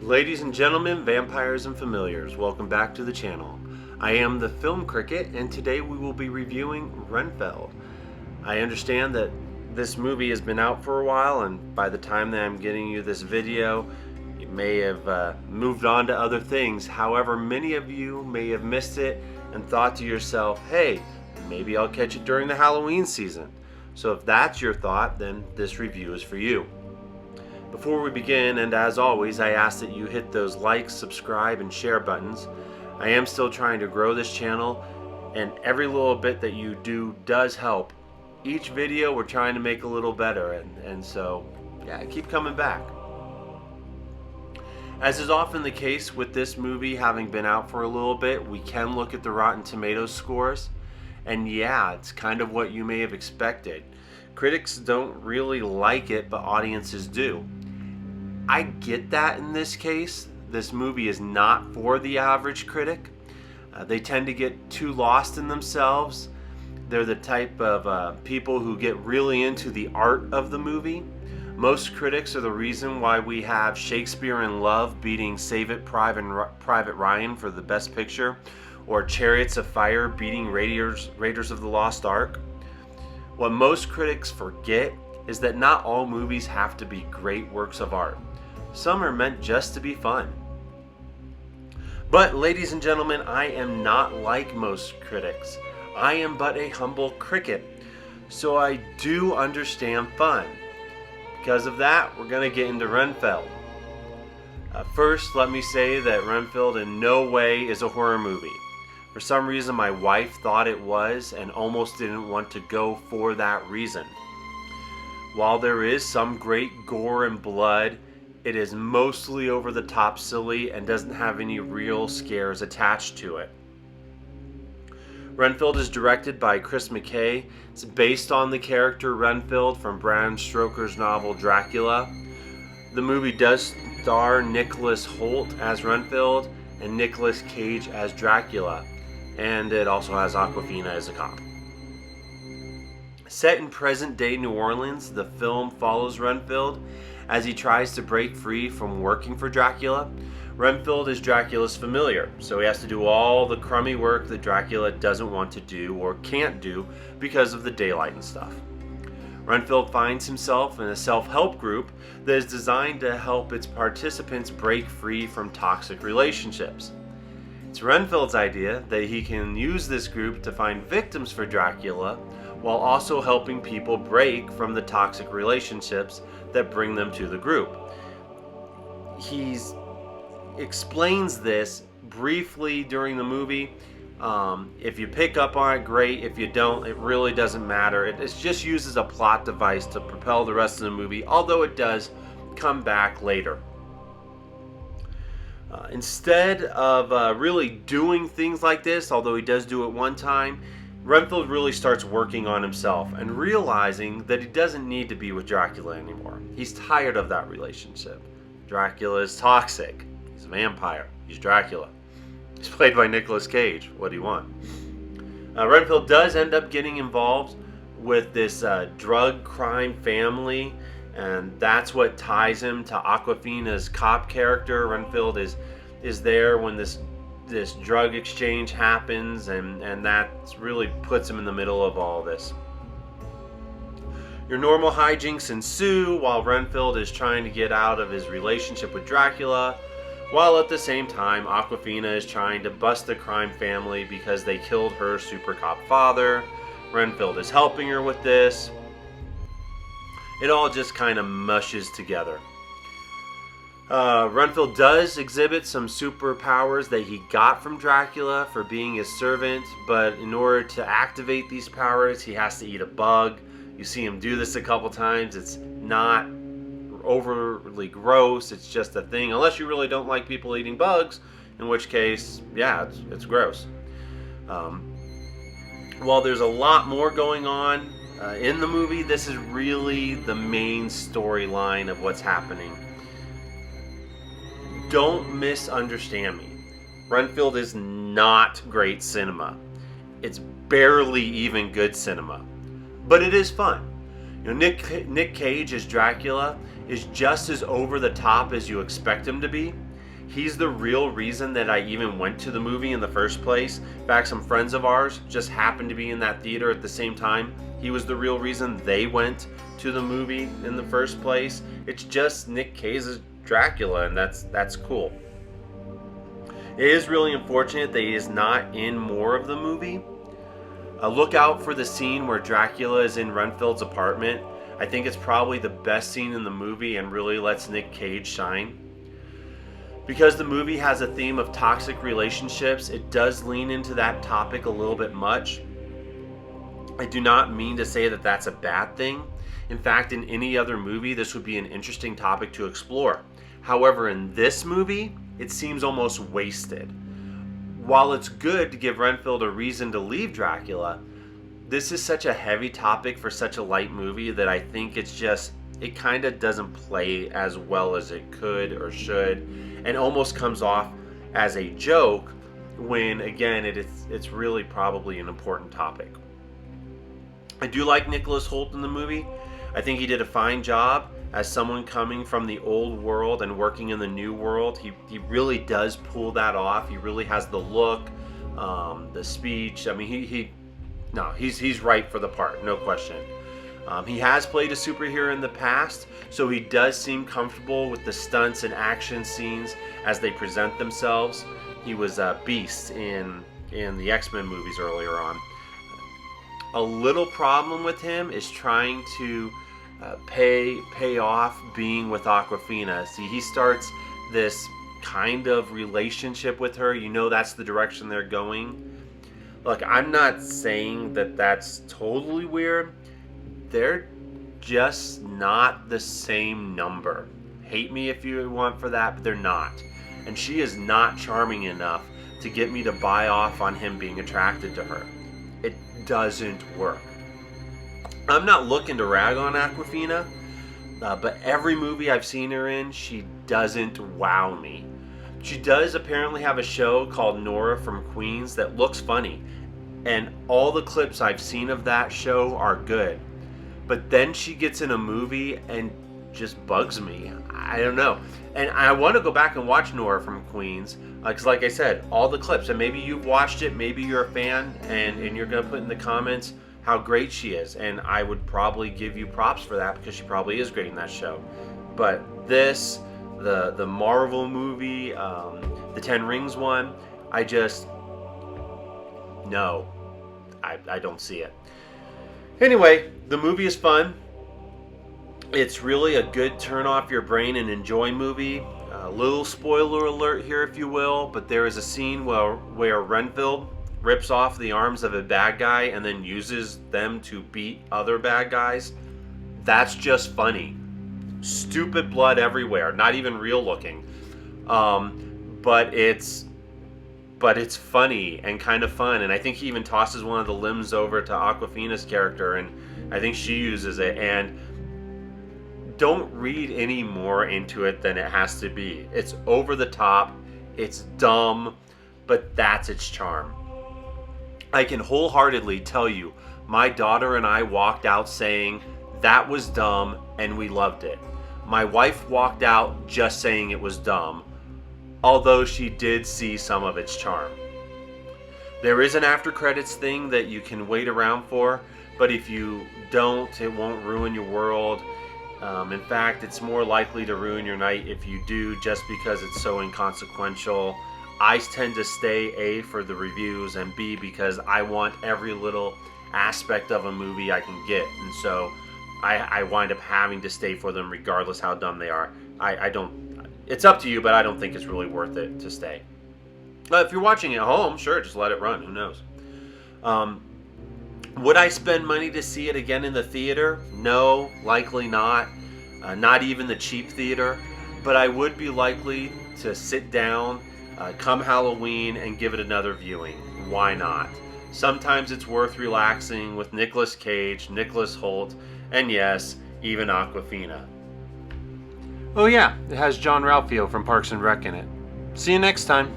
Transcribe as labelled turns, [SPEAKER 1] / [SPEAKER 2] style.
[SPEAKER 1] Ladies and gentlemen, vampires and familiars, welcome back to the channel. I am the Film Cricket, and today we will be reviewing Renfield. I understand that this movie has been out for a while, and by the time that I'm getting you this video, you may have moved on to other things. However, many of you may have missed it and thought to yourself, hey, maybe I'll catch it during the Halloween season. So if that's your thought, then this review is for you. Before we begin, and as always, I ask that you hit those like, subscribe, and share buttons. I am still trying to grow this channel, and every little bit that you do does help. Each video we're trying to make a little better, and so, yeah, keep coming back. As is often the case with this movie having been out for a little bit, we can look at the Rotten Tomatoes scores, and yeah, it's kind of what you may have expected. Critics don't really like it, but audiences do. I get that in this case. This movie is not for the average critic. They tend to get too lost in themselves. They're the type of people who get really into the art of the movie. Most critics are the reason why we have Shakespeare in Love beating Save It Private Ryan for the Best Picture, or Chariots of Fire beating Raiders of the Lost Ark. What most critics forget is that not all movies have to be great works of art. Some are meant just to be fun. But ladies and gentlemen, I am not like most critics. I am but a humble cricket, so I do understand fun. Because of that, we're going to get into Renfield. First, let me say that Renfield in no way is a horror movie. For some reason, my wife thought it was and almost didn't want to go for that reason. While there is some great gore and blood, it is mostly over the top silly and doesn't have any real scares attached to it. Renfield is directed by Chris McKay. It's based on the character Renfield from Bram Stoker's novel Dracula. The movie does star Nicholas Hoult as Renfield and Nicolas Cage as Dracula, and it also has Awkwafina as a cop. Set in present-day New Orleans, the film follows Renfield as he tries to break free from working for Dracula. Renfield is Dracula's familiar, so he has to do all the crummy work that Dracula doesn't want to do or can't do because of the daylight and stuff. Renfield finds himself in a self-help group that is designed to help its participants break free from toxic relationships. It's Renfield's idea that he can use this group to find victims for Dracula while also helping people break from the toxic relationships that bring them to the group. He explains this briefly during the movie. If you pick up on it, great. If you don't, it really doesn't matter. It's just used as a plot device to propel the rest of the movie, although it does come back later. Instead of really doing things like this, although he does do it one time, Renfield really starts working on himself and realizing that he doesn't need to be with Dracula anymore. He's tired of that relationship. Dracula is toxic. He's a vampire. He's Dracula. He's played by Nicolas Cage. What do you want? Renfield does end up getting involved with this drug crime family, and that's what ties him to Awkwafina's cop character. Renfield is there when this drug exchange happens, and that really puts him in the middle of all this. Your normal hijinks ensue while Renfield is trying to get out of his relationship with Dracula, while at the same time Awkwafina is trying to bust the crime family because they killed her super cop father. Renfield is helping her with this. It all just kind of mushes together. Renfield does exhibit some superpowers that he got from Dracula for being his servant, but in order to activate these powers, he has to eat a bug. You see him do this a couple times. It's not overly gross. It's just a thing, unless you really don't like people eating bugs, in which case, yeah, it's gross. While there's a lot more going on in the movie, this is really the main storyline of what's happening. Don't misunderstand me. Renfield is not great cinema. It's barely even good cinema. But it is fun. You know, Nick Cage as Dracula is just as over the top as you expect him to be. He's the real reason that I even went to the movie in the first place. In fact, some friends of ours just happened to be in that theater at the same time. He was the real reason they went to the movie in the first place. It's just Nick Cage's Dracula, and that's cool. It is really unfortunate that he is not in more of the movie. Look out for the scene where Dracula is in Renfield's apartment. I think it's probably the best scene in the movie and really lets Nick Cage shine. Because the movie has a theme of toxic relationships, it does lean into that topic a little bit much. I do not mean to say that that's a bad thing. In fact, in any other movie, this would be an interesting topic to explore. However, in this movie, it seems almost wasted. While it's good to give Renfield a reason to leave Dracula, this is such a heavy topic for such a light movie that I think it kind of doesn't play as well as it could or should, and almost comes off as a joke when, again, it's really probably an important topic. I do like Nicholas Hoult in the movie. I think he did a fine job as someone coming from the old world and working in the new world. He really does pull that off. He really has the look, the speech. I mean, he's right for the part, no question. He has played a superhero in the past, so he does seem comfortable with the stunts and action scenes as they present themselves. He was Beast in the X-Men movies earlier on. A little problem with him is trying to pay off being with Awkwafina. See, he starts this kind of relationship with her. You know that's the direction they're going. Look, I'm not saying that that's totally weird. They're just not the same number. Hate me if you want for that, but they're not. And she is not charming enough to get me to buy off on him being attracted to her. It doesn't work. I'm not looking to rag on Awkwafina, but every movie I've seen her in, she doesn't wow me. She does apparently have a show called Nora from Queens that looks funny, and all the clips I've seen of that show are good. But then she gets in a movie and just bugs me. I don't know. And I want to go back and watch Nora from Queens. Because like I said, all the clips, and maybe you've watched it, maybe you're a fan, and you're going to put in the comments how great she is. And I would probably give you props for that because she probably is great in that show. But this, the Marvel movie, the Ten Rings one, I don't see it. Anyway, the movie is fun. It's really a good turn off your brain and enjoy movie. A little spoiler alert here, if you will, but there is a scene where Renfield rips off the arms of a bad guy and then uses them to beat other bad guys. That's just funny. Stupid blood everywhere, not even real looking. But it's funny and kind of fun, and I think he even tosses one of the limbs over to Awkwafina's character, and I think she uses it. And don't read any more into it than it has to be. It's over the top, it's dumb, but that's its charm. I can wholeheartedly tell you, my daughter and I walked out saying, that was dumb, and we loved it. My wife walked out just saying it was dumb, although she did see some of its charm. There is an after credits thing that you can wait around for, but if you don't, it won't ruin your world. In fact, it's more likely to ruin your night if you do, just because it's so inconsequential. I tend to stay A, for the reviews, and B, because I want every little aspect of a movie I can get, and so I wind up having to stay for them regardless how dumb they are. I don't. It's up to you, but I don't think it's really worth it to stay. If you're watching at home, sure, just let it run. Who knows? Would I spend money to see it again in the theater? No, likely not. Not even the cheap theater. But I would be likely to sit down come Halloween and give it another viewing. Why not? Sometimes it's worth relaxing with Nicolas Cage, Nicholas Hoult, and yes, even Awkwafina. Oh yeah, it has John Ralphio from Parks and Rec in it. See you next time.